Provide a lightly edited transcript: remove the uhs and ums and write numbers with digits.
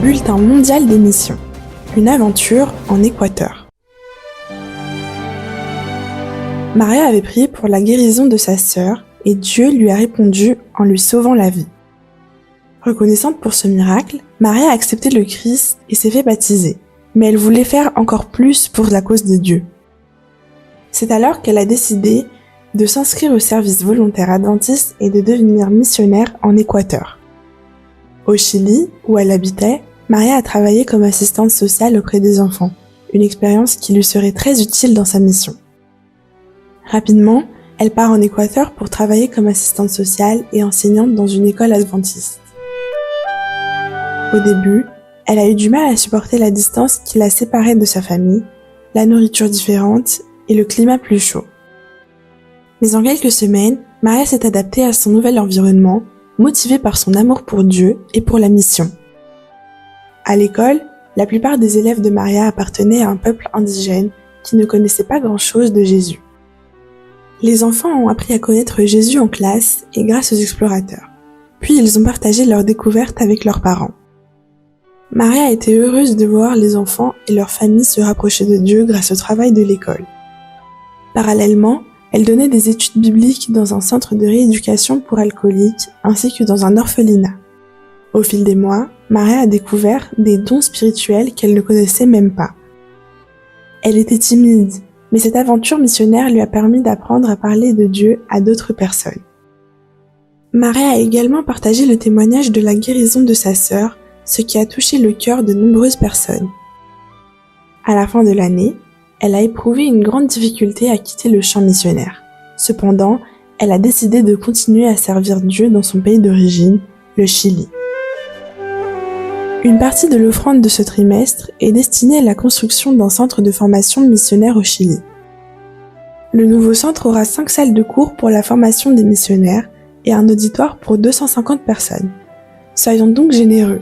Bulletin mondial des missions. Une aventure en Équateur. Maria avait prié pour la guérison de sa sœur et Dieu lui a répondu en lui sauvant la vie. Reconnaissante pour ce miracle, Maria a accepté le Christ et s'est fait baptiser, mais elle voulait faire encore plus pour la cause de Dieu. C'est alors qu'elle a décidé de s'inscrire au service volontaire adventiste et de devenir missionnaire en Équateur. Au Chili, où elle habitait, Maria a travaillé comme assistante sociale auprès des enfants, une expérience qui lui serait très utile dans sa mission. Rapidement, elle part en Équateur pour travailler comme assistante sociale et enseignante dans une école adventiste. Au début, elle a eu du mal à supporter la distance qui la séparait de sa famille, la nourriture différente et le climat plus chaud. Mais en quelques semaines, Maria s'est adaptée à son nouvel environnement, motivée par son amour pour Dieu et pour la mission. À l'école, la plupart des élèves de Maria appartenaient à un peuple indigène qui ne connaissait pas grand-chose de Jésus. Les enfants ont appris à connaître Jésus en classe et grâce aux explorateurs. Puis ils ont partagé leurs découvertes avec leurs parents. Maria était heureuse de voir les enfants et leurs familles se rapprocher de Dieu grâce au travail de l'école. Parallèlement, elle donnait des études bibliques dans un centre de rééducation pour alcooliques ainsi que dans un orphelinat. Au fil des mois, Maria a découvert des dons spirituels qu'elle ne connaissait même pas. Elle était timide, mais cette aventure missionnaire lui a permis d'apprendre à parler de Dieu à d'autres personnes. Maria a également partagé le témoignage de la guérison de sa sœur, ce qui a touché le cœur de nombreuses personnes. À la fin de l'année, elle a éprouvé une grande difficulté à quitter le champ missionnaire. Cependant, elle a décidé de continuer à servir Dieu dans son pays d'origine, le Chili. Une partie de l'offrande de ce trimestre est destinée à la construction d'un centre de formation missionnaire au Chili. Le nouveau centre aura 5 salles de cours pour la formation des missionnaires et un auditoire pour 250 personnes. Soyons donc généreux.